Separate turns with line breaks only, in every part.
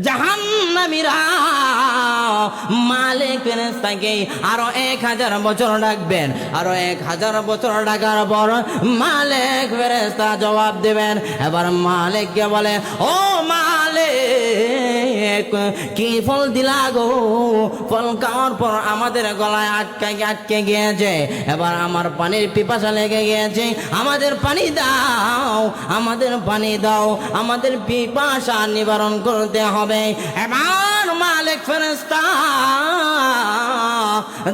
জাহান্নামীরা মালিক ফেরেশতাকে আরো 1000 বছর ডাকবেন। আরো 1000 বছর ডাকার পর মালিক ফেরেশতা জবাব দেবেন। এবার মালিককে বলে, ও মালিক, কি ফল দিলা গো? ফল খাওয়ার পর আমাদের গলায় আটকে গিয়েছে, এবার আমার পানির পিপাসা লেগে গিয়েছে, আমাদের পানি দাও, আমাদের পানি দাও, আমাদের পিপাসা নিবারণ করতে হবে। এবার মালিক ফেরেশতা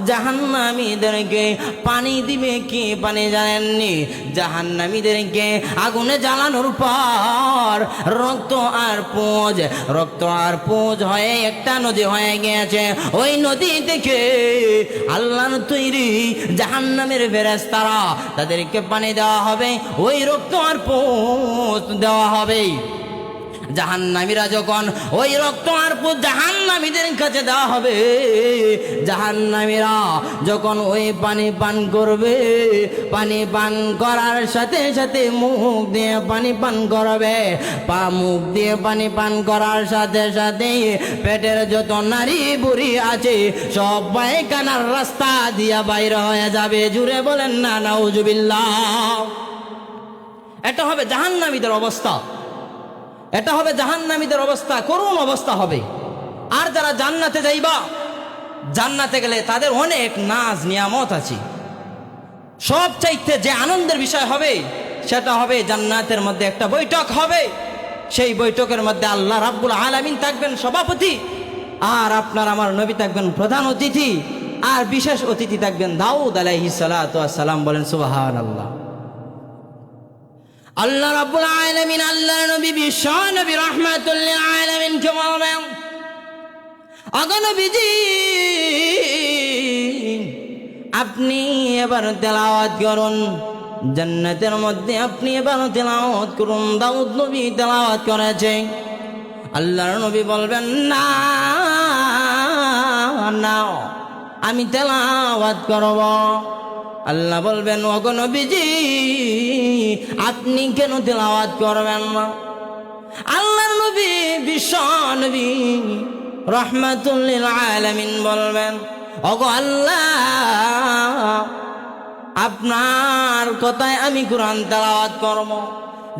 জাহান্নামীদেরকে পানি দিবে। কি পানি জানেননি? জাহান্নামীদেরকে আগুনে জ্বালানোর পর রক্ত আর পুঁজ হয়ে একটা নদী হয়ে গিয়েছে। ওই নদী থেকে আল্লাহর তৈরি জাহান্নামের ফেরেশতারা তাদেরকে পানি দেওয়া হবে, ওই রক্ত আর পুঁজ দেওয়া হবে। জাহান্নামীরা যখন ওই রক্ত আর পুঁজ জাহান্নামীদের কাছে দেওয়া হবে, জাহান্নামীরা যখন ওই পানি পান করবে, পানি পান করার সাথে সাথে মুখ দিয়ে পানি পান করবে, মুখ দিয়ে পানি পান করার সাথে সাথে পেটের যত নারী বুড়ি আছে সব পায়খানার রাস্তা দিয়া বাইর হয়ে যাবে। জুড়ে বলেন না নাউজুবিল্লাহ। এটা হবে জাহান্নামীদের অবস্থা, এটা হবে জাহান্নামীদের অবস্থা, করুণ অবস্থা হবে। আর যারা জান্নাতে যাইবা, জান্নাতে গেলে তাদের অনেক নাজ নিয়ামত আছে। সব চাইতে যে আনন্দের বিষয় হবে সেটা হবে জান্নাতের মধ্যে একটা বৈঠক হবে। সেই বৈঠকের মধ্যে আল্লাহ রাব্বুল আলামিন থাকবেন সভাপতি, আর আপনার আমার নবী থাকবেন প্রধান অতিথি, আর বিশেষ অতিথি থাকবেন দাউদ আলাইহিস সালাতু ওয়াস সালাম। বলেন সুবহানাল্লাহ। আল্লাহ রাব্বুল আলামিন আল্লাহর নবী বিশ্ব নবী রাহমাতুল লিল আলামিন কে বলবেন, ওগো নবীজি, আপনি এবার তেলাওয়াত করুন জান্নাতের মধ্যে, আপনি এবার তেলাওয়াত করুন। দাউদ নবী তেলাওয়াত করেছে। আল্লাহর নবী বলবেন, না না, আমি তেলাওয়াত করব। আল্লাহ বলবেন, ওগো নবীজি, আপনি কেন তেলাওয়াত করবেন না? আল্লাহর নবী বিশ্ব নবী রাহমাতুল লিল আলামিন বলবেন, ওগো আল্লাহ, আপনার কথায় আমি কোরআন তেলাওয়াত করব।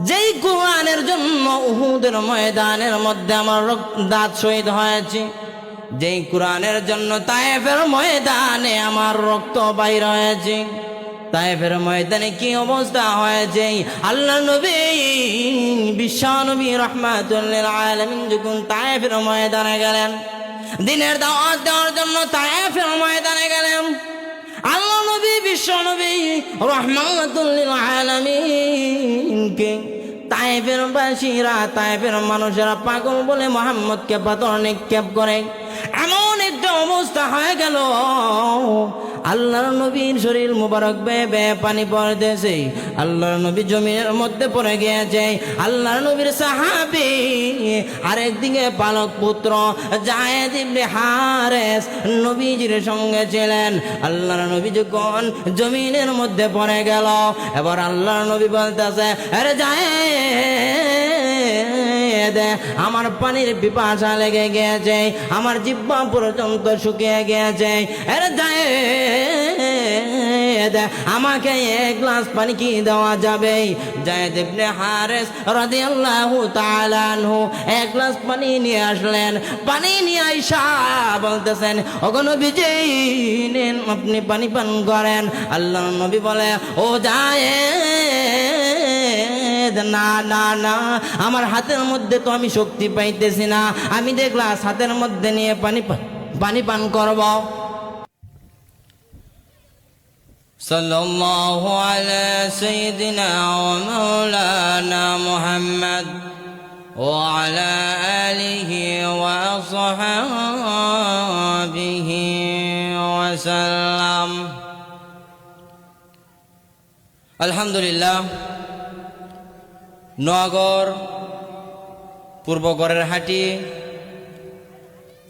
যেই কোরআনের জন্য উহুদের ময়দানের মধ্যে আমার দাঁত শহীদ হয়েছে, যেই কোরআনের জন্য তায়েফের ময়দানে আমার রক্ত বাইর হয়েছে, তায়েফের ময়দানে কি অবস্থা হয়েছে, আল্লাহ নবী বিশ্ব নবী রাহমাতুল লিল আলামিন যখন তায়েফের ময়দানে গেলেন, দ্বীনের দাওয়াত দেওয়ার জন্য তায়েফের ময়দানে গেলেন, আল্লাহ নবী বিশ্ব নবী রাহমাতুল লিল আলামিনকে তায়েফের বাসীরা, তায়েফের মানুষেরা পাগল বলে মুহাম্মদকে পাথর নিক্ষেপ করে। এমন একটা অবস্থা হয়ে গেল, আল্লাহর নবীর শরীর মুবারক বেয়ে বেয়ে পানি পড়তেছে, আল্লাহর নবী জমিনের মধ্যে পড়ে গিয়েছে। আল্লাহর নবীর সাহাবী আরেকদিকে পালক পুত্র যায়েদ ইবনে হারেস নবীজির সঙ্গে ছিলেন। আল্লাহর নবী যখন জমিনের মধ্যে পড়ে গেল, এবার আল্লাহর নবী বলতেছে, আরে যায়েদ, আমার পানির পিপাসা লেগে গিয়েছে, আমার জিহ্বা পর্যন্ত শুকিয়ে গিয়েছে, আরে যায়েদ, আমাকে এক গ্লাস পানি কি দেওয়া যাবে? যায়েদ ইবনে হারেস রাদিয়াল্লাহু তাআলা আনহু এক গ্লাস পানি নিয়ে আসলেন। পানি নিয়ে আইসা বলতেছেন, ওগো নবীজি, নেন আপনি পানি পান করেন। আল্লাহর নবী বলে, ও যায়েদ, না না না, আমার হাতের মধ্যে তো আমি শক্তি পাইতেছি না, আমি দেখলাম হাতের মধ্যে নিয়ে পানি পান করব। সাল্লাল্লাহু আলা সাইয়্যিদিনা ওয়া মাওলানা মুহাম্মদ ওয়া আলা আলিহি ওয়া সাহবিহি ওয়া সাল্লাম। আলহামদুলিল্লাহ, নোয়াগড় পূর্বগড়ের হাটি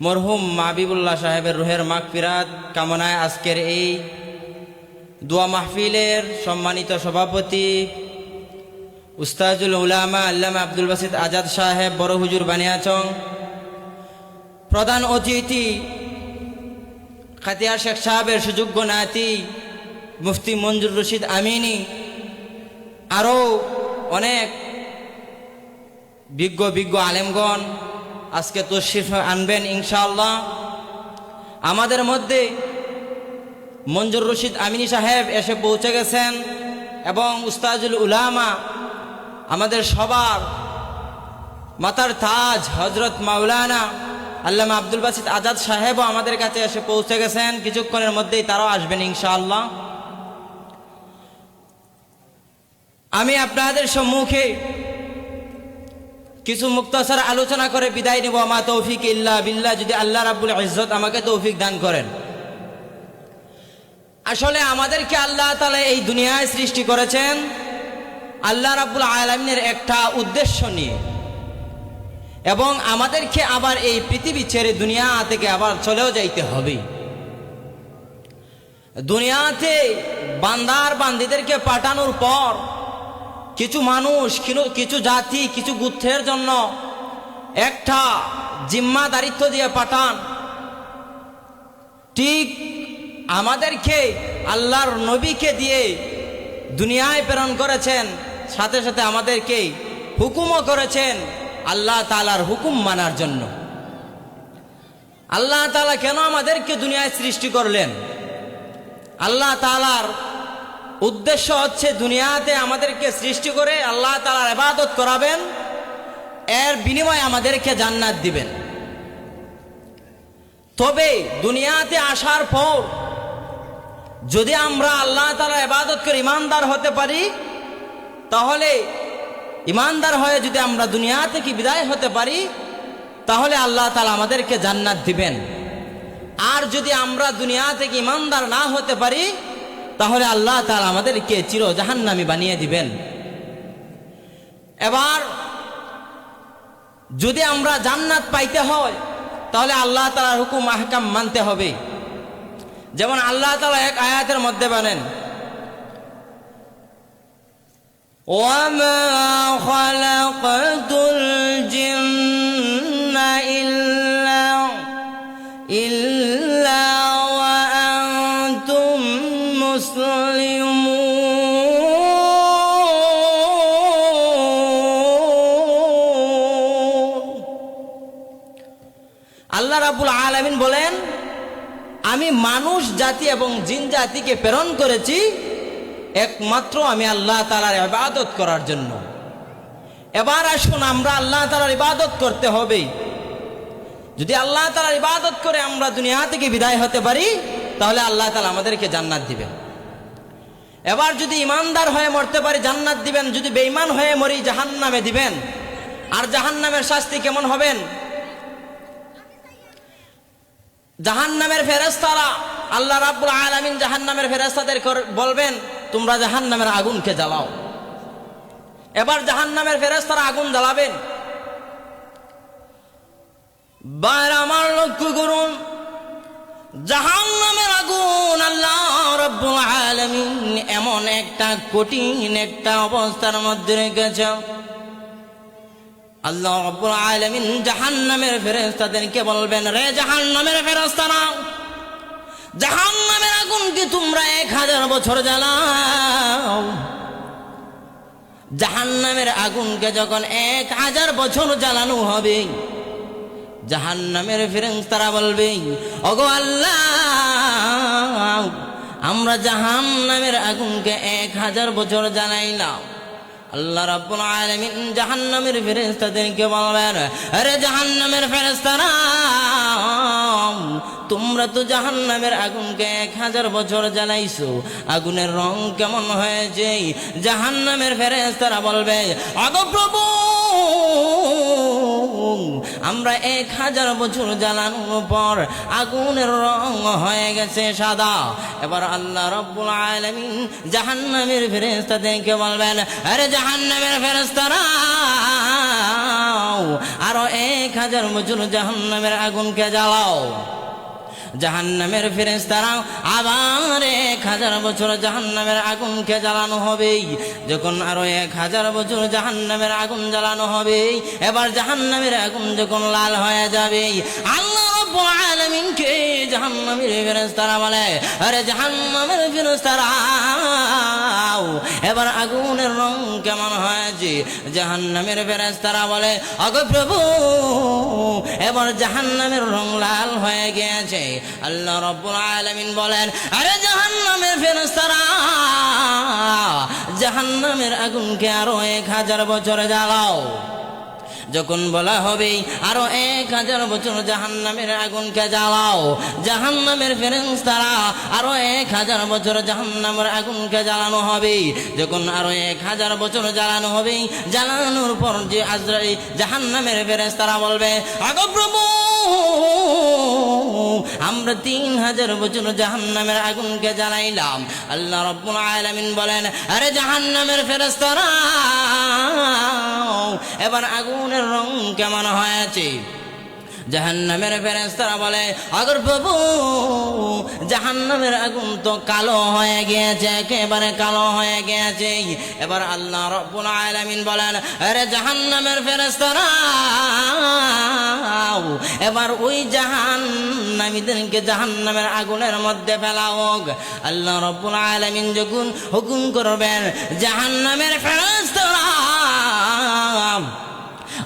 মরহুম মাহবিবুল্লাহ সাহেবের রুহের মাগফিরাত কামনায় আজকের এই দোয়া মাহফিলের সম্মানিত সভাপতি উস্তাজুল উলামা আল্লামা আব্দুল বাসিত আজাদ সাহেব বড় হুজুর বানিয়াচং, প্রধান অতিথি খাতিয়া শেখ সাহেবের সুযোগ্য নাতি মুফতি মঞ্জুর রশিদ আমিনী, আরও অনেক বিজ্ঞ আলেমগণ আজকে তশরিফ আনবেন ইনশাআল্লাহ। আমাদের মধ্যে মঞ্জুর রশিদ আমিনী সাহেব এসে পৌঁছে গেছেন এবং উস্তাজুল উলামা আমাদের সবার মাথার তাজ হজরত মাওলানা আল্লামা আব্দুল বাসিত আজাদ সাহেবও আমাদের কাছে এসে পৌঁছে গেছেন। কিছুক্ষণের মধ্যেই তারাও আসবেন ইনশাআল্লাহ। আমি আপনাদের সম্মুখে কিছু মুক্তাসার আলোচনা করে বিদায় নেব। আমা তৌফিক ইল্লা বিল্লাহ, যদি আল্লাহ রাব্বুল ইজ্জত আমাকে তৌফিক দান করেন। আসলে আমাদেরকে আল্লাহ তাআলা এই দুনিয়ায় সৃষ্টি করেছেন আল্লাহ রাব্বুল আলামিনের একটা উদ্দেশ্য নিয়ে, এবং আমাদেরকে আবার এই পৃথিবী ছেড়ে দুনিয়া থেকে আবার চলেও যাইতে হবে। দুনিয়াতে বান্দার বান্দিদেরকে পাঠানোর পর কিছু মানুষ, কিছু জাতি, কিছু গোত্রের জন্য একটা জিম্মাদারিত্ব দিয়ে পাঠান। ঠিক আমাদেরকে আল্লাহর নবীকে দিয়ে দুনিয়ায় প্রেরণ করেছেন, সাথে সাথে আমাদেরকে হুকুমও করেছেন আল্লাহ তাআলার হুকুম মানার জন্য। আল্লাহ তাআলা কেন আমাদেরকে দুনিয়ায় সৃষ্টি করলেন? আল্লাহ তাআলার উদ্দেশ্য হচ্ছে দুনিয়াতে আমাদেরকে সৃষ্টি করে আল্লাহ তাআলার ইবাদত করাবেন, এর বিনিময়ে আমাদেরকে জান্নাত দিবেন। তবে দুনিয়াতে আসার পর যদি আমরা আল্লাহ তাআলার ইবাদত করে ইমানদার হতে পারি, তাহলে ইমানদার হয়ে যদি আমরা দুনিয়া থেকে বিদায় হতে পারি, তাহলে আল্লাহ তাআলা আমাদেরকে জান্নাত দিবেন। আর যদি আমরা দুনিয়া থেকে ইমানদার না হতে পারি, তাহলে আল্লাহ তাআলা আমাদেরকে চির জাহান্নামী বানিয়ে দিবেন। এবার যদি আমরা জান্নাত পাইতে হয়, তাহলে আল্লাহ তাআলার হুকুম আহকাম মানতে হবে। যেমন আল্লাহ তাআলা এক আয়াতের মধ্যে বলেন, وَمَا خَلَقْتُ الْجِنَّ إِلَّا وَأَنْتُمْ মুসলিমুন। আল্লাহ রাব্বুল আলামিন বলেন, আমি মানুষ জাতি এবং জিন জাতিকে প্রেরণ করেছি একমাত্র আমি আল্লাহ তাআলার ইবাদত করার জন্য। এবার আসুন, আমরা আল্লাহ তাআলার ইবাদত করতে হবে। যদি আল্লাহ তাআলার ইবাদত করে আমরা দুনিয়া থেকে বিদায় হতে পারি, তাহলে আল্লাহ তাআলা আমাদেরকে জান্নাত দিবেন। এবার যদি ইমানদার হয়ে মরতে পারি, জান্নাত দিবেন। যদি বেঈমান হয়ে মরি, জাহান্নামে দিবেন। আর জাহান্নামের শাস্তি কেমন হবেন? জাহান্নামের ফেরেশতারা, আল্লাহ রাব্বুল আলামিন জাহান্নামের ফেরেশতাদের বলবেন, তোমরা জাহান্নামের আগুনকে জ্বালাও। এবার জাহান্নামের ফেরেশতারা আগুন জ্বালাবেন। বাইরে আমার লক্ষ্য করুন, জাহান্নামের আগুন আল্লাহ রাব্বুল আলামিন এমন একটা কঠিন একটা অবস্থার মধ্যে রেখেছে। আল্লাহ রাব্বুল আলামিন জাহান্নামের ফেরেশতাদেরকে বলবেন, রে জাহান্নামের ফেরেশতারা, জাহান্নামের আগুনকে তোমরা 1000 বছর জ্বালাও। জাহান্নামের আগুনকে যখন 1000 বছর জ্বালানো হবে, জাহান্নামের ফেরেশতারা বলবে, ওগো আল্লাহ, আমরা জাহান্নামের আগুনকে 1000 বছর জ্বালাইলাম। আল্লাহ রাব্বুল আলামিন জাহান্নামের ফেরেশতাদেরকে বলবেন, আরে জাহান্নামের ফেরেশতারা, তোমরা তো জাহান্নামের আগুনকে 1000 বছর জ্বালাইছো, আগুনের রং কেমন হয়েছে? জাহান্নামের ফেরেশতারা বলবে, ওগো প্রভু, আমরা 1000 বছর জ্বালানোর পর আগুনের রং হয়ে গেছে সাদা। এবার আল্লাহ রাব্বুল আলামিন জাহান্নামের ফেরেশতাদেরকে বলবেন, আরে জাহান্নামের ফেরেশতারা, আরো 1000 বছর জাহান্নামের আগুনকে জ্বালাও। জাহান্নামের ফেরেশতারা আবার 1000 বছর জাহান্নামের আগুনকে জ্বালানো হবে। যখন আরো 1000 বছর জাহান্নামের আগুন জ্বালানো হবে, এবার জাহান্নামের আগুন যখন লাল হয়ে যাবে, আল্লাহ রব্বুল আলামিনকে জাহান্নামের ফেরেশতারা বলে, আরে জাহান্নামের ফেরেশতারা এবার আগুনের রং কেমন হয়েছে? জাহান্নামের ফেরেশতারা বলে, ওগো প্রভু এবার জাহান্নামের রং লাল হয়ে গিয়েছে। আল্লাহ রব্বুল আলামিন বলেন, আরে জাহান্নামের ফেরেশতারা জাহান্নামের আগুনকে আরো 1000 বছর জ্বালাও। যখন বলা হবে আরো 1000 বছর জাহান্নামের আগুনকে জ্বালাও, জাহান্নামের ফেরেশতারা আরো 1000 বছর জাহান্নামের আগুনকে জ্বালানো হবে। যখন আরো 1000 বছর জ্বালানো হবে, জ্বালানোর পর যে আজরাইল জাহান্নামের ফেরেশতারা বলবে, আগো প্রভু আমরা 3000 বছর জাহান্নামের আগুনকে জ্বালাইলাম। আল্লাহ রাব্বুল আলামিন বলেন, আরে জাহান্নামের ফেরেশতারা এবার আগুনের রং কেমন হয়েছে? জাহান্নামের ফেরেশতারা বলে, আগর প্রভু জাহান্নামের আগুন তো কালো হয়ে গিয়েছে, একেবারে কালো হয়ে গিয়েছে। এবার আল্লাহ রাব্বুল আলামিন বলেন, আরে জাহান্নামের ফেরেশতারা এবার ওই জাহান্নামীদেরকে জাহান্নামের আগুনের মধ্যে ফেলা হোক। আল্লাহ রাব্বুল আলামিন যখন হুকুম করবেন, জাহান্নামের ফেরেশতারা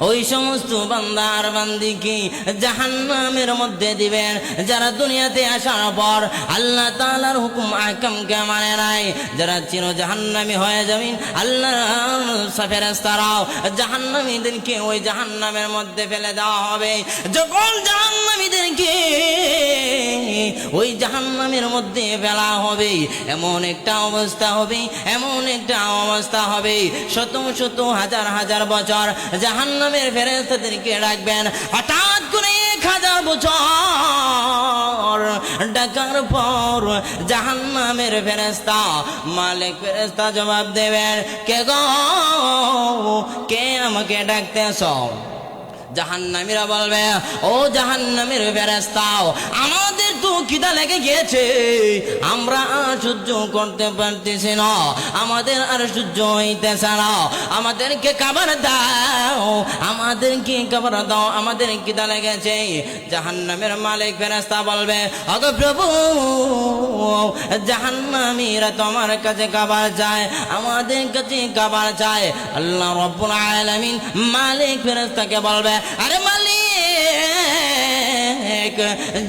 ওই সমস্ত বান্দা আর বান্দিকে জাহান্নামের মধ্যে দিবেন যারা দুনিয়াতে আসার পর আল্লাহ তাআলার হুকুম আহকামকে মানে নাই, যারা চির জাহান্নামী হয়ে যাবেন। আল্লাহর ফেরেশতারাও জাহান্নামীদেরকে ওই জাহান্নামের মধ্যে ফেলে দেওয়া হবে। যখন জাহান্নামীদেরকে ওই জাহান্নামের মধ্যে ফেলা হবে, এমন একটা অবস্থা হবে, এমন একটা অবস্থা হবে, শত শত হাজার হাজার বছর জাহান্নামের ফেরেশতাদেরকে ডাকবেন। হঠাৎ করে 1000 বছর ডাকার পর জাহান্নামের ফেরেশতা মালিক ফেরেশতা জবাব দেবেন, কে গো, কে আমাকে ডাকতেছ? জাহান্নামীরা বলবে, ও জাহান্নামের ফেরেশতাও আমাদের তো খিদা লেগে গিয়েছে, আমরা আর সহ্য করতে পারতেছি না, আমাদের আর সহ্য হইতেছে না, আমাদেরকে খাবার দাও, আমাদেরকে খাবার দাও, আমাদের খিদা লেগেছে। জাহান্নামের মালিক ফেরেশতা বলবে, ওগো প্রভু জাহান্নামীরা তোমার কাছে খাবার চায়, আমাদের কাছে খাবার চায়। আল্লাহ রাব্বুল আলামিন মালিক ফেরেশতাকে বলবে, আরে মালিক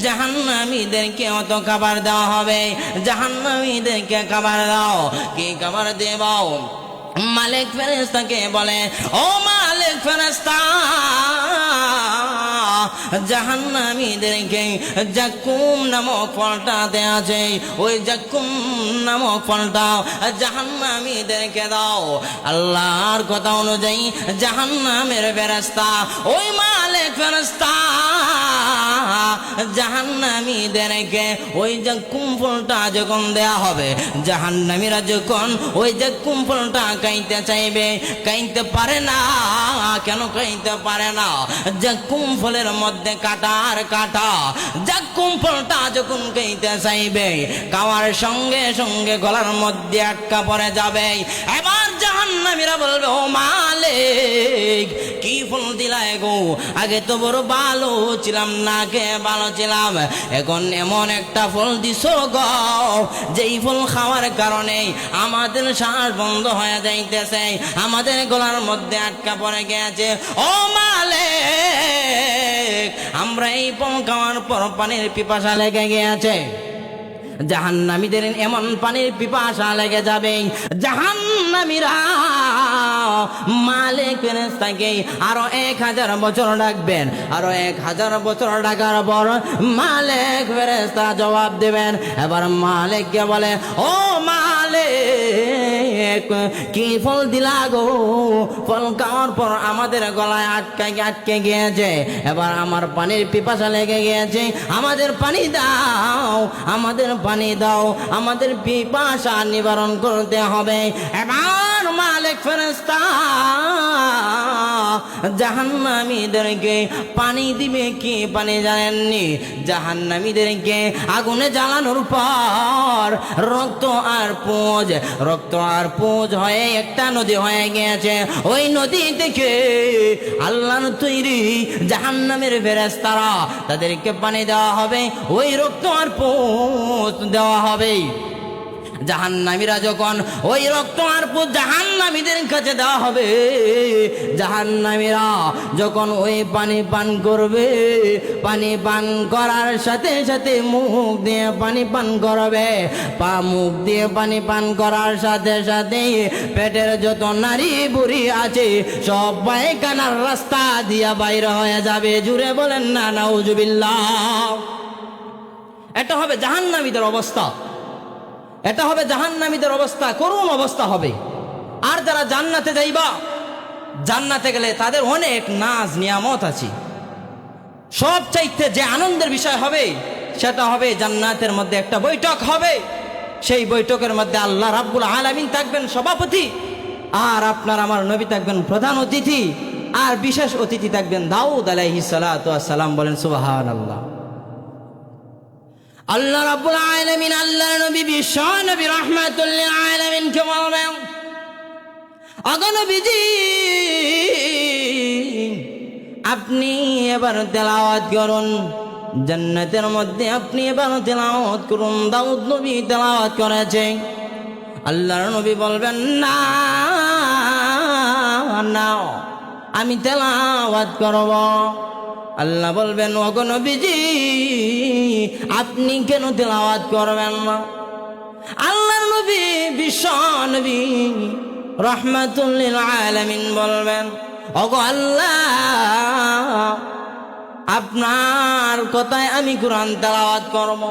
জাহান্নামীদেরকে অত খাবার দেওয়া হবে, জাহান্নামীদেরকে খাবার দাও। কি খাবার দেব? মালিক ফেরেশতাকে বলে, ও মালিক ফেরেশতা জাহান্নামীদেরকে জাক্কুম নামক ফলটা দেয়া আছে, ওই জাক্কুম নামক ফলটা জাহান্নামীদেরকে দাও। আল্লাহর কথা অনুযায়ী জাহান্নামের ফেরেশতা ওই মালিক ফেরেশতা জাহান্নামীদেরকে ওই জাক্কুম ফলটা যখন দেয়া হবে, জাহান্নামীরা যখন ওই জাক্কুম ফলটা খাইতে চাইবে, খাইতে পারে না। কেন খাইতে পারে না? জাক্কুম ফলের মধ্যে কাটা আর কাটা। জাক্কুম ফলটা যখন খাইতে চাইবে, খাওয়ার সঙ্গে সঙ্গে গলার মধ্যে আটকা পড়ে যাবে। এবার জাহান্নামীরা বলবে, ও মালিক কি ফল দিলাই গো, আগে তো বড় ভালো ছিলাম, না খেয়ে ভালো ছিলাম, এখন এমন একটা ফল দিছো গো, যেই ফল খাওয়ার কারণে আমাদের শ্বাস বন্ধ হয়ে যাইতেছে, আমাদের গলার মধ্যে আটকা পড়ে গেছে। ও মালিক আমরা এই ফল খাওয়ার পর পানির পিপাসা লেগে গিয়েছে। জাহান্নামীদের এমন পানির পিপাসা লেগে যাবে, জাহান্নামীরা মালিক ফেরেশতাকে আরো 1000 বছর ডাকবেন। আরো 1000 বছর ডাকার পর মালিক ফেরেশতা জবাব দেবেন। এবার মালিককে বলে, ও মালিক কি ফল দিলা গো, ফল খাওয়ার পর আমাদের গলায় আটকে গিয়েছে, এবার আমার পানির পিপাসা লেগে গিয়েছে, আমাদের পানি দাও, আমাদের পানি দাও, আমাদের পিপাসা নিবারণ করতে হবে। এবার মালিক ফেরেশতা জাহান্নামীদেরকে পানি দিবে কি পানি জানেননি? জাহান্নামীদেরকে আগুনে জ্বালানোর পর রক্ত আর পুঁজ হয়ে একটা নদী হয়ে গিয়েছে। ওই নদী থেকে আল্লাহর তৈরি জাহান্নামের ফেরেশতারা তাদেরকে পানি দেওয়া হবে, ওই রক্ত আর পুঁজ দেওয়া হবে। জাহান্নামীরা যখন ওই রক্ত আর পুঁজ জাহান্নামীদের কাছে দেওয়া হবে, জাহান্নামীরা যখন ওই পানি পান করবে, পানি পান করার সাথে সাথে মুখ দিয়ে পানি পান করবে, মুখ দিয়ে পানি পান করার সাথে সাথে পেটের যত নারী বুড়ি আছে সব পায়খানার রাস্তা দিয়া বাইরে হয়ে যাবে। জুড়ে বলেন না নাউজুবিল্লাহ। এটা হবে জাহান্নামীদের অবস্থা, এটা হবে জাহান্নামীদের অবস্থা, করুণ অবস্থা হবে। আর যারা জান্নাতে যাইবা, জান্নাতে গেলে তাদের অনেক নাজ নিয়ামত আছে। সব চাইতে যে আনন্দের বিষয় হবে সেটা হবে জান্নাতের মধ্যে একটা বৈঠক হবে। সেই বৈঠকের মধ্যে আল্লাহ রাব্বুল আলামিন থাকবেন সভাপতি, আর আপনার আমার নবী থাকবেন প্রধান অতিথি, আর বিশেষ অতিথি থাকবেন দাউদ আলাইহিস সালাতু ওয়াস সালাম। বলেন সুবহানাল্লাহ। আল্লাহ রাব্বুল আলামিন আল্লাহর নবী বিশ্ব নবী রাহমাতুল লিল আলামিন কে বলবেন, ওগো নবীজি আপনি এবার তেলাওয়াত করুন, জান্নাতের মধ্যে আপনি এবার তেলাওয়াত করুন। দাউদ নবী তেলাওয়াত করেছে। আল্লাহর নবী বলবেন না না আমি তেলাওয়াত করব। আল্লাহ বলবেন ওগো নবীজি আপনি কেন তেলাওয়াত করবেন না? আল্লাহর নবী বিশ্ব নবী রাহমাতুল লিল আলামিন বলবেন, ওগো আল্লাহ আপনার কথায় আমি কোরআন তেলাওয়াত করব।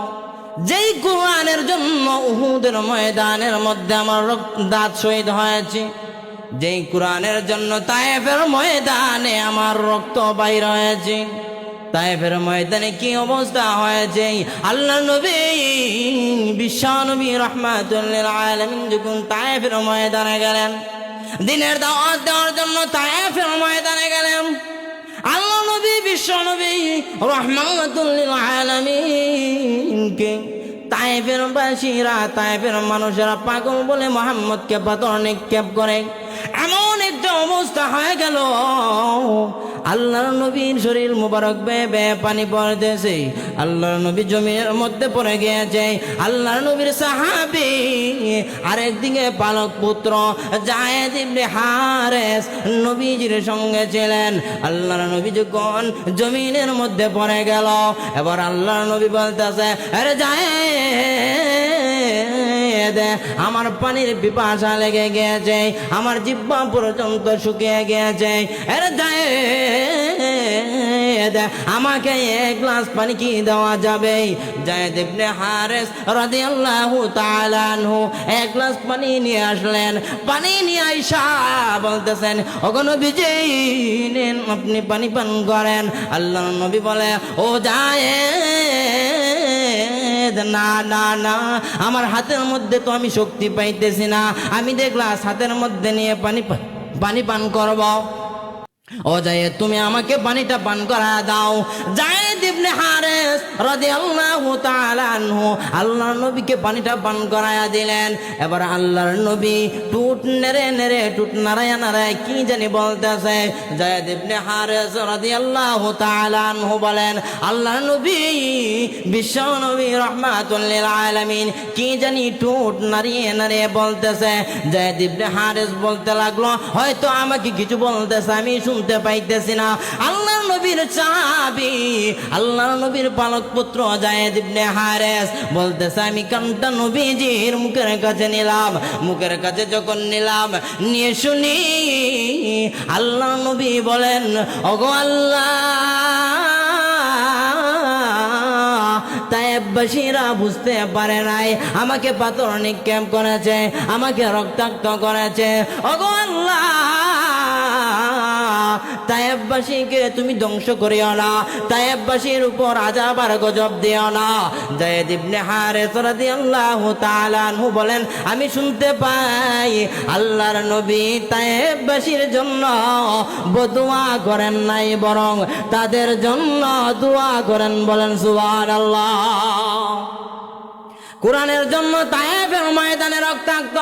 যেই কোরআনের জন্য উহুদের ময়দানের মধ্যে আমার দাঁত শহীদ হয়েছে, যেই কোরআনের জন্য তায়েফের ময়দানে আমার রক্ত বাইর হয়েছে, তায়েফের ময়দানে কি অবস্থা হয়েছে? আল্লাহ নবী বিশ্ব নবী রাহমাতুল লিল আলামিন যখন তায়েফের ময়দানে গেলেন, দিনের দাওয়াত দেওয়ার জন্য তায়েফের ময়দানে গেলেন, আল্লাহ নবী বিশ্ব নবী রাহমাতুল লিল আলামিনকে তায়েফের বাসীরা, তায়েফের মানুষেরা পাগল বলে মুহাম্মদকে পাথর নিক্ষেপ করে। এমন একটা অবস্থা হয়ে গেল, আল্লাহর নবীর শরীর মুবারক বেয়ে বেয়ে পানি পড়তেছে, আল্লাহর নবী জমিনের মধ্যে পড়ে গিয়েছে। আল্লাহর নবীর সাহাবী আরেকদিকে পালক পুত্র যায়েদ ইবনে হারেস নবীজির সঙ্গে ছিলেন। আল্লাহর নবী যখন জমিনের মধ্যে পড়ে গেল, এবার আল্লাহর নবী বলতেছে, আরে যায়েদ আমার পানির পিপাসা লেগে গিয়েছে, আমার জিহ্বা পর্যন্ত শুকিয়ে গিয়েছে, আরে যায়েদ আমাকে এক গ্লাস পানি কি দেওয়া যাবে? যায়েদ ইবনে হারেস রাদিয়াল্লাহু তাআলা আনহু এক গ্লাস পানি নিয়ে আসলেন। পানি নিয়ে আইসা বলতেছেন, ওগো নবীজি নেন আপনি পানি পান করেন। আল্লাহর নবী বলে, ও যায়েদ না না না আমার হাতের মধ্যে তো আমি শক্তি পাইতেছি না, আমি যে গ্লাস হাতের মধ্যে নিয়ে পানি পান করব। ও যায়েদ তুমি আমাকে পানিটা পান করা দাও। যায়েদ ইবনে হারেস রাদিয়াল্লাহু তাআলা আনহু আল্লাহর নবীকে পানিটা পান করায়া দিলেন। এবার আল্লাহর নবী টুট নেড়ে নেড়ে টুট নাড়ায়া নাড়ায় কি জানি বলতেছে। যায়েদ ইবনে হারেস রাদিয়াল্লাহু তাআলা আনহু বলেন, আল্লাহর নবী বিশ্ব নবী রাহমাতুল লিল আলামিন কি জানি টুট নাড়িয়ে নাড়িয়ে বলতেছে। যায়েদ ইবনে হারেস বলতে লাগলো, হয়তো আমাকে কিছু বলতেছে আমি শুনতে পাইতেছি না। আল্লাহর নবীর চাবি, আল্লাহর নবীর পালক পুত্র যায়েদ ইবনে হারেস বলতেছে, আমি কানটা নবীজির মুখের কাছে নিলাম। মুখের কাছে যখন নিলাম, নিয়ে শুনি আল্লাহ নবী বলেন, ওগো আল্লাহ তায়েফবাসীরা বুঝতে পারে নাই আমাকে পাথর নিক্ষেপ করেছে, আমাকে রক্তাক্ত করেছে। ওগো আল্লাহ তায়েববাসীকে তুমি ধ্বংস করিও না, তায়েববাসীর উপর আযাব আর গজব দিও না। যায়েদ ইবনে হারেস রাদিয়াল্লাহু তাআলা আনহু বলেন, আমি শুনতে পাই আল্লাহর নবী তায়েববাসীর জন্য বদুয়া করেন নাই, বরং তাদের জন্য দোয়া করেন। বলেন সুবহানাল্লাহ। কোরআনের জন্য তায়েবের ময়দানে রক্তাক্ত।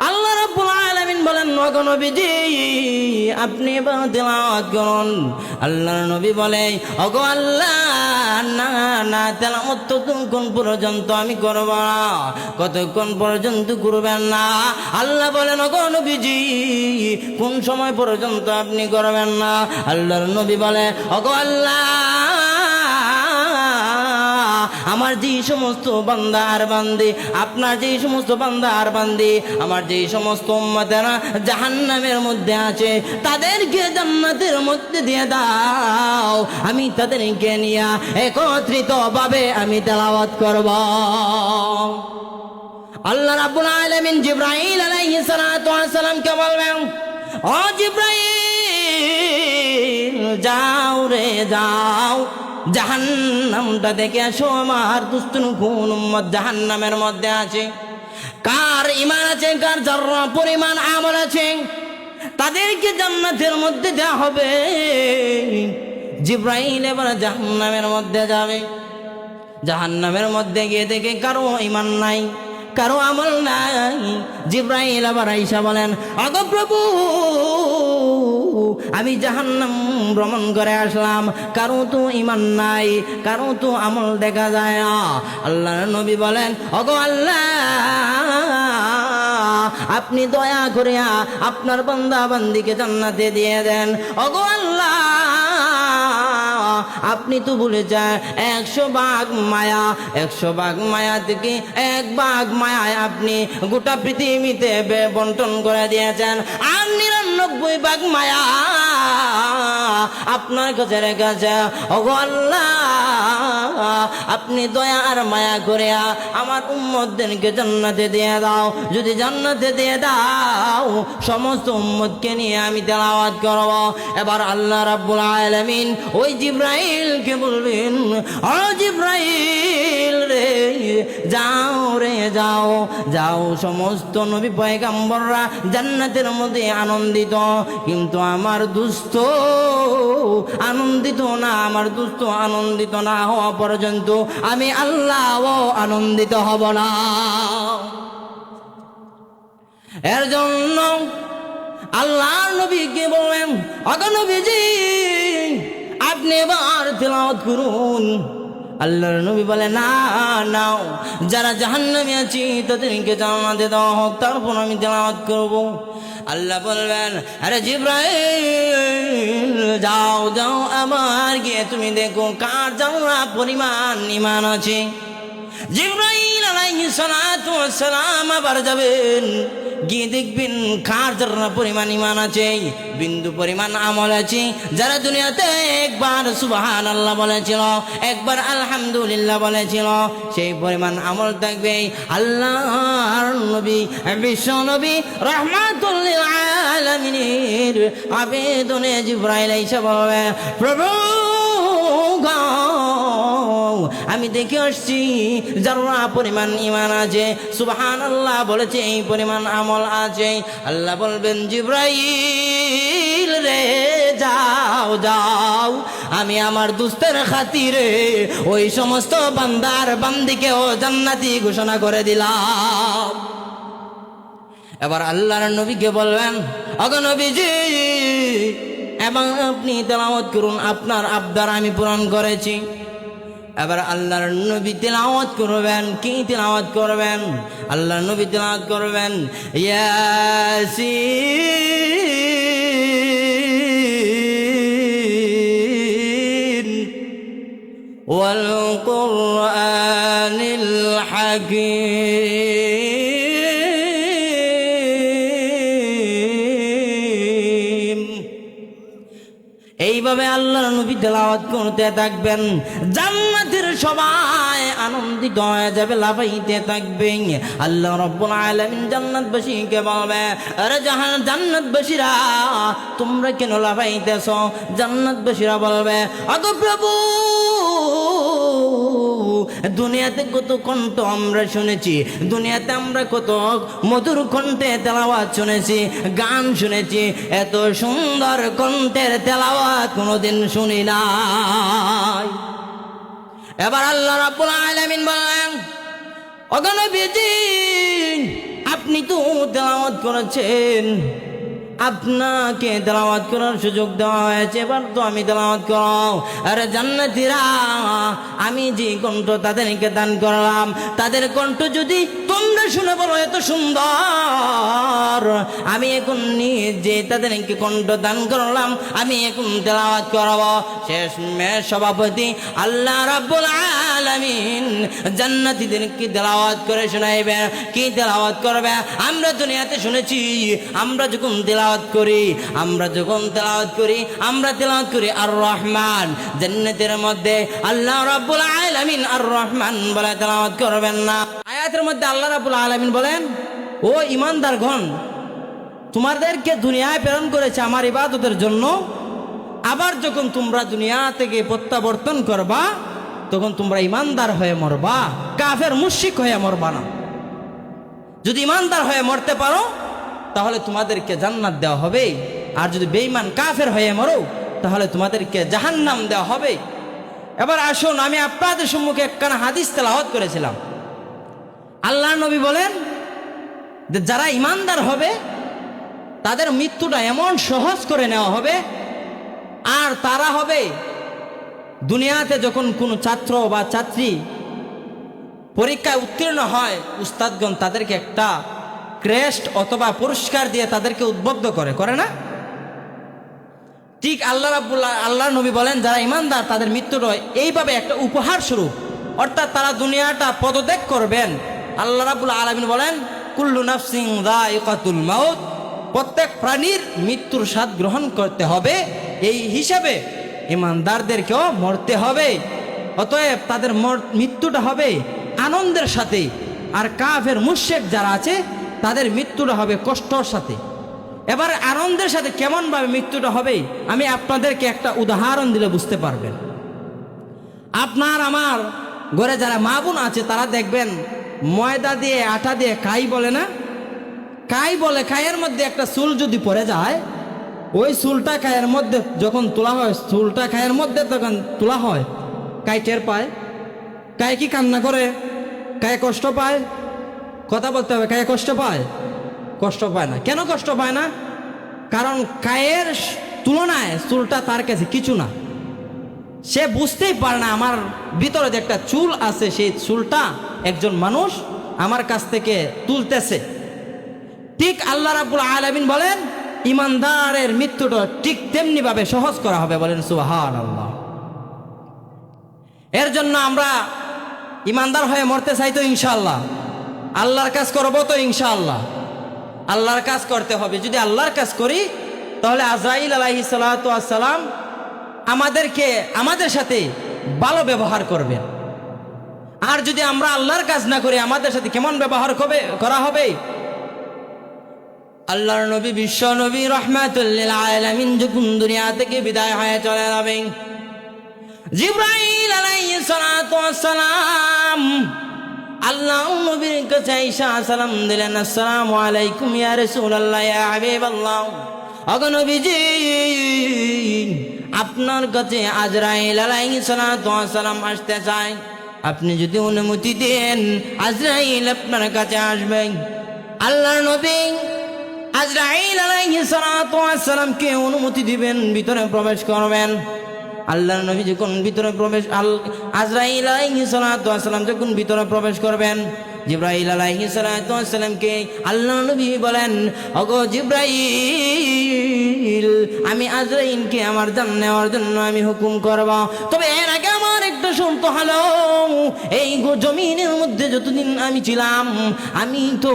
আল্লাহ রাব্বুল আলামিন বলেন, ওগো নবীজি আপনি তেলাওয়াত করুন। আল্লাহর নবী বলে, ওগো আল্লাহ না না, তেলাওয়াত ততক্ষণ পর্যন্ত আমি করব না, কতক্ষণ পর্যন্ত করবেন না। আল্লাহ বলেন, ওগো নবীজি কোন সময় পর্যন্ত আপনি করবেন না? আল্লাহর নবী বলে, ওগো আল্লাহ আমার যে সমস্ত বান্দা আর বান্দি, আপনার যে সমস্ত বান্দা আর বান্দি, আমার যে সমস্ত উম্মতেরা জাহান্নামের মধ্যে আছে, তাদেরকে জান্নাতের মধ্যে দিয়ে দাও। আমি তাদেরকে নিয়ে একত্রিত ভাবে আমি তেলাওয়াত করব। আল্লাহ রাব্বুল আলামিন জিবরাইল আলাইহিস সালাতু ওয়াস সালামকে বলবেন, ও জিবরাইল যাও রে যাও, জাহান্নামটা দেখে আসো। আমার দুষ্ট কোন উম্মত জাহান্নামের মধ্যে আছে, কার ঈমান আছে, কার যারা পরিমাণ আমল আছে, তাদেরকে জান্নাতের মধ্যে দেওয়া হবে। জিবরাইল এবার জাহান্নামের মধ্যে যাবে। জাহান্নামের মধ্যে গিয়ে দেখে কারো ঈমান নাই, কারো আমল নাই। জিবরাইল আবার আইসা বলেন, ওগো প্রভু আমি জাহান্নাম ভ্রমণ করে আসলাম, কারো তো ঈমান নাই, কারো তো আমল দেখা যায় না। আল্লাহর নবী বলেন, ওগো আল্লাহ আপনি দয়া করে আপনার বান্দা বান্দিকে জান্নাতে দিয়ে দেন। ওগো আল্লাহ আপনি তো বলে যায় 100 ভাগ মায়া, 100 ভাগ মায়া থেকে 1 ভাগ মায়ায় আপনি গোটা পৃথিবীতে বন্টন করে দিয়েছেন, আর 99 ভাগ মায়া আপনার কাছে রেখেছে। ওগো আল্লাহ আপনি দয়া আর মায়া করে আমার উম্মতদেরকে জান্নাতে দিয়ে দাও। যদি জান্নাতে দিয়ে দাও, সমস্ত উম্মতকে নিয়ে আমি তেলাওয়াত করব। এবার আল্লাহ রাব্বুল আলামিন ওই জিবরাইলকে বলবেন, ও জিবরাইল রে যাও রে যাও, যাও সমস্ত নবী পয়গম্বররা জান্নাতের মধ্যে আনন্দিত, কিন্তু আমার দুস্থ আনন্দিত না। আমার দুস্থ আনন্দিত না হওয়া পর্যন্ত আমি আল্লাহও আনন্দিত হব না। এর জন্য আল্লাহর নবীকে বললেন, ওগো নবীজি আপনি এবার তেলাওয়াত করুন। আল্লাহর নবী বলে, না না, যারা জাহান্নামে আছে তাদেরকে জান্নাতে দেওয়া হোক, তারপর আমি তেলাওয়াত করব। আল্লাহ বলবেন, আরে জিবরাইল যাও যাও, আমার গিয়ে তুমি দেখো কার যারা পরিমাণ ঈমান আছে। জিবরাইল আলাইহিস সালাতু ওয়াস সালাম আবার যাবেন, গিয়ে দেখবেন কার যারা পরিমাণ ঈমান আছে, বিন্দু পরিমাণ আমল আছে। যারা দুনিয়াতে একবার সুবহানাল্লাহ বলেছিল, একবার আলহামদুলিল্লাহ বলেছিল, সেই পরিমাণ আমল থাকবে। আল্লাহর নবী বিশ্ব নবী রাহমাতুল লিল আলামিনের আবেদনে জিবরাইল এসে বলবে, প্রভু আমি দেখে আসছি যারা পরিমাণ ঈমান আছে, সুবহানাল্লাহ বলেছে, এই পরিমাণ আমল আছে। আল্লাহ বলবেন, জিবরাইল রে যাও যাও, আমি আমার দুস্তের খাতিরে ওই সমস্ত বান্দার বান্দিকেও জান্নাতি ঘোষণা করে দিলাম। এবার আল্লাহর নবীকে বলবেন, ওগো নবীজি এবং আপনি তেলাওয়াত করুন, আপনার আবদার আমি পূরণ করেছি। এবার আল্লাহর নবী তেলাওয়াত করবেন। কি তেলাওয়াত করবেন? আল্লাহর নবী তেলাওয়াত করবেন, ইয়াসিন ওয়াল কুরআনিল হাকীম। এইভাবে আল্লাহর নবী তেলাওয়াত করতে থাকবেন, জান্নাতের সবাই আনন্দিত হয়ে যাবে, লাফাইতে থাকবে। আল্লাহ রাব্বুল আলামিন জান্নাতবাসীকে বলবে, আরে জান্নাতবাসীরা তোমরা কেন লাফাইতেছ? জান্নাতবাসীরা বলবে, আগো প্রভু, দুনিয়াতে কত কণ্ঠ আমরা শুনেছি, দুনিয়াতে আমরা কত মধুর কণ্ঠে তেলাওয়াত শুনেছি, গান শুনেছি, এত সুন্দর কণ্ঠের তেলাওয়াত কোনোদিন শুনি নাই। এবার আল্লাহ রাব্বুল আলামিন বলেন, ওগো নবীজি, আপনি তো তেলাওয়াত করেছেন, আপনাকে তেলাওয়াত করার সুযোগ দেওয়া হয়েছে, এবার তো আমি তেলাওয়াত করব। আরে জান্নাতীরা, আমি যে কণ্ঠ তাদেরকে দান করলাম, তাদের কণ্ঠ যদি তোমরা শুনে বলো এত সুন্দর, আমি এখন নিজে তাদেরকে কণ্ঠ দান করলাম, আমি এখন তেলাওয়াত করব। শেষমেশ সভাপতি আল্লাহ রাব্বুল আলামিন জান্নাতীদেরকে তেলাওয়াত করে শোনাইবে। কি তেলাওয়াত করবে? আমরা দুনিয়াতে শুনেছি, আমরা যখন তেলাওয়াত করি, আমরা তেলাওয়াত করি আর রহমান, জান্নাতের মধ্যে আল্লাহ রাব্বুল আলামিন আর রহমান বলে তেলাওয়াত করবেন না। আয়াতের মধ্যে আল্লাহ রাব্বুল আলামিন বলেন, ও ঈমানদারগণ, তোমাদেরকে দুনিয়ায় প্রেরণ করেছে আমার ইবাদতের জন্য, আবার যখন তোমরা দুনিয়া থেকে প্রত্যাবর্তন করবা তখন তোমরা ঈমানদার হয়ে মরবা, কাফের মুশরিক হয়ে মরবা না। যদি ঈমানদার হয়ে মরতে পারো তাহলে তোমাদেরকে জান্নাত দেওয়া হবে, আর যদি বেঈমান কাফের হয়ে মরো তাহলে তোমাদেরকে জাহান্নাম দেওয়া হবে। এবার আসুন, আমি আপনাদের সম্মুখে একখানা হাদিস তেলাওয়াত করেছিলাম। আল্লাহ নবী বলেন যে যারা ঈমানদার হবে তাদের মৃত্যুটা এমন সহজ করে নেওয়া হবে, আর তারা হবে দুনিয়াতে যখন কোনো ছাত্র বা ছাত্রী পরীক্ষায় উত্তীর্ণ হয়, উস্তাদগণ তাদেরকে একটা ক্রেস্ট অথবা পুরস্কার দিয়ে তাদেরকে উদ্বুদ্ধ করে না? ঠিক আল্লাহ নবী বলেন যারা ঈমানদার তাদের মৃত্যুটা এইভাবে একটা উপহার স্বরূপ, অর্থাৎ তারা দুনিয়াটা পদত্যাগ করবেন। আল্লাহ রাব্বুল আলামিন বলেন, কুল্লু নাফসিন যায়িকাতুল মাউত, প্রত্যেক প্রাণীর মৃত্যুর স্বাদ গ্রহণ করতে হবে, এই হিসাবে ঈমানদারদেরকেও মরতে হবে। অতএব তাদের মৃত্যুটা হবে আনন্দের সাথে, আর কাফের মুশরিক যারা আছে তাদের মৃত্যুটা হবে কষ্টর সাথে। এবার আনন্দের সাথে কেমনভাবে মৃত্যুটা হবে আমি আপনাদেরকে একটা উদাহরণ দিলে বুঝতে পারবেন। আপনার আমার ঘরে যারা মা বোন আছে তারা দেখবেন ময়দা দিয়ে আটা দিয়ে কাই বলে না, কাই বলে, কাইয়ের মধ্যে একটা চুল যদি পড়ে যায়, ওই চুলটা কাইয়ের মধ্যে যখন তোলা হয়, চুলটা কাইয়ের মধ্যে তখন তোলা হয়, কাই টের পায়? কাই কি কান্না করে? কাই কষ্ট পায়? কথা বলতে হবে, কাই কষ্ট পায়? কষ্ট পায় না। কেন কষ্ট পায় না? কারণ কায়ের তুলনায় চুলটা তার কাছে কিছু না, সে বুঝতেই পারে না আমার ভিতরে যে একটা চুল আছে, সেই চুলটা একজন মানুষ আমার কাছ থেকে তুলতেছে। ঠিক আল্লাহ রাব্বুল আলামিন বলেন ঈমানদারের মৃত্যুটা ঠিক তেমনি ভাবে সহজ করা হবে। বলেন সুবহানাল্লাহ। এর জন্য আমরা ঈমানদার হয়ে মরতে চাই তো ইনশাআল্লাহ, আল্লাহর কাজ করবো তো ইনশাআল্লাহ, আল্লাহর কাজ করতে হবে। যদি আল্লাহর কাজ করি তাহলে আজরাইল আলাইহিস সালাতু ওয়াস সালাম আমাদের সাথে ভালো ব্যবহার করবেন। আর যদি আমরা আল্লাহর কাজ না করি আমাদের সাথে কেমন ব্যবহার করা হবে? আল্লাহর নবী, বিশ্ব নবী রাহমাতুল লিল আলামিন যখন দুনিয়া থেকে বিদায় হয়ে চলে যাবেন, জিবরাইল আলাইহিস সালাতু ওয়াস সালাম আল্লাহ নবীর কাছে আইসা সালাম দিলেন, আসসালামু আলাইকুম ইয়া রাসূলুল্লাহ, ইয়া হাবিবাল্লাহ। ওগো নবীজি, আপনার কাছে আজরাইল আলাইহিস সালাতু ওয়াস সালাম আসতে চায়, আপনি যদি অনুমতি দেন আজরাইল আপনার কাছে আসবেন। আল্লাহর নবী আজরাইল আলাইহিস সালাতু ওয়াস সালামকে অনুমতি দিবেন, ভিতরে প্রবেশ করবেন। আল্লাহর নবী যখন ভিতরে আজরাইল আলাইহিস সালাতু ওয়াস সালাম যখন ভিতরে প্রবেশ করবেন, জিবরাইল আলাইহিস সালাতু ওয়াস সালামকে আল্লাহর নবী বলেন, ওগো জিবরাইল, আমি আজরাইলকে আমার জান নেওয়ার জন্য আমি হুকুম করব, তবে এর আগে আমার একটা একটা শর্ত হলো, এই জমিনের মধ্যে যতদিন আমি ছিলাম আমি তো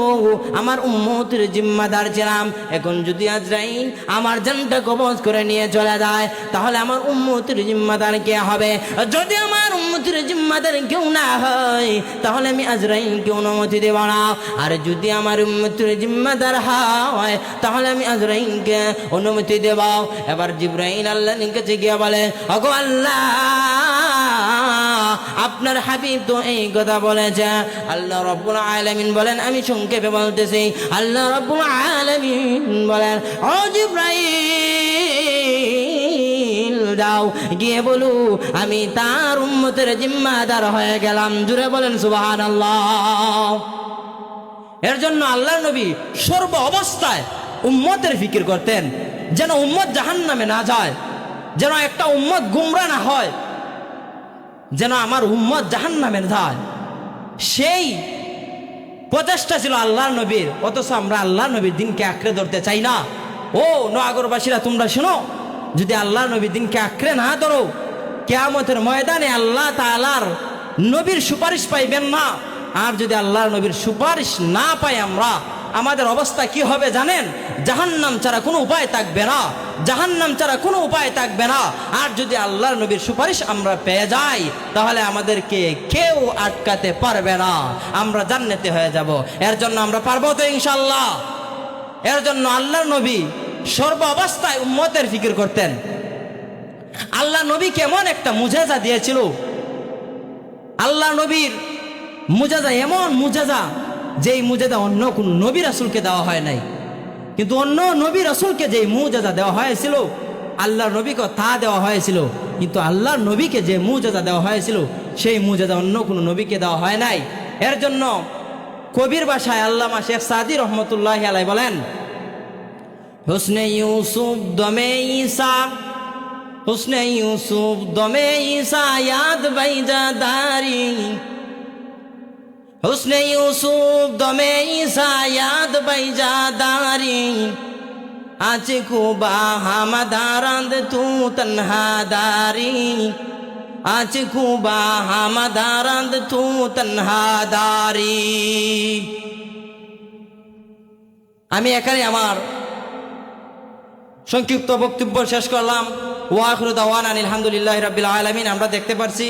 আমার উম্মতের জিম্মাদার ছিলাম। এখন যদি আজরাইল আমার জানটা কবজ করে নিয়ে চলে যায় তাহলে আমার উম্মতের জিম্মাদার কে হবে? যদি আমার উম্মতের জিম্মাদার কেউ না হয় তাহলে আমি আজরাইলকে অনুমতি দেব না। আর যদি আমার উম্মতের জিম্মাদার হয় তাহলে আমি আজরাইলকে অনুমতি দেব। এবার জিবরাইল আল্লাহর কাছে গিয়ে বলে, ওগো আল্লাহ, আপনার হাবিব তো এই কথা বলেছে। আল্লাহ রাব্বুল আলামিন বলেন, আমি সংক্ষেপে বলতেছি, আল্লাহ রাব্বুল আলামিন বলেন, ও জিবরাইল যাও গিয়ে বলু আমি তার উম্মতের জিম্মাদার হয়ে গেলাম। জুড়ে বলেন সুবহানাল্লাহ। এর জন্য আল্লাহর নবী সর্ব অবস্থায় উম্মতের ফিকির করতেন, যেন উম্মত জাহান্নামে না যায়, যেন একটা উম্মত গুমরা না হয়, যেন আমার উম্মত জাহান্নামে যায়। সেই প্রচেষ্টা ছিল আল্লাহর নবীর। অথচ আমরা আল্লাহর নবীর দিনকে আঁকড়ে ধরতে চাই না। ও নগরবাসীরা তোমরা শোনো, যদি আল্লাহর নবীর দিনকে আঁকড়ে না ধরো, কিয়ামতের ময়দানে আল্লাহ তাআলার নবীর সুপারিশ পাইবেন না। আর যদি আল্লাহর নবীর সুপারিশ না পাই আমরা, আমাদের অবস্থা কি হবে জানেন? জাহান্নাম ছাড়া কোনো উপায় থাকবে না, জাহান্নাম ছাড়া কোনো উপায় থাকবে না। আর যদি আল্লাহর নবীর সুপারিশ আমরা পেয়ে যাই তাহলে আমাদেরকে কেউ আটকাতে পারবে না, আমরা জান্নাতে হয়ে যাব। এর জন্য আমরা পারবো তো ইনশাআল্লাহ। এর জন্য আল্লাহর নবী সর্ব অবস্থায় উম্মতের ফিকির করতেন। আল্লাহ নবী কেমন একটা মুজাজা দিয়েছিল। আল্লাহ নবীর মুজাজা এমন মুজাজা, যেই মুজাজা অন্য কোন নবী রাসূলকে দেওয়া হয় নাই। কিন্তু অন্য নবী রাসূলকে যেই মুজাজা দেওয়া হয়েছিল আল্লাহর নবীকে তা দেওয়া হয়েছিল, কিন্তু আল্লাহর নবীকে যে মুজাজা দেওয়া হয়েছিল সেই মুজাজা অন্য কোনো নবীকে দেওয়া হয় নাই। এর জন্য কবির ভাষায় আল্লামা শেখ সাদি রহমতুল্লাহি আলাইহি বলেন, হুসনে ইউসুফ দমে ঈসা, হুসনে ইউসুফ দমে ঈসা ইয়াদ বাইজা দারি, হুসনে ইউসুফ দমে ঈসা ইয়াদ বাইজা দারি, আছে কুবা হামাদারান্দ তু তনহাদারি, আছে কুবা হামাদারান্দ তু তনহাদারি। আমি এখানে আমার সংক্ষিপ্ত বক্তব্য শেষ করলাম। ওয়া আখিরু দাওয়ানা আলহামদুলিল্লাহি রাব্বিল আলামিন। আমরা দেখতে পারছি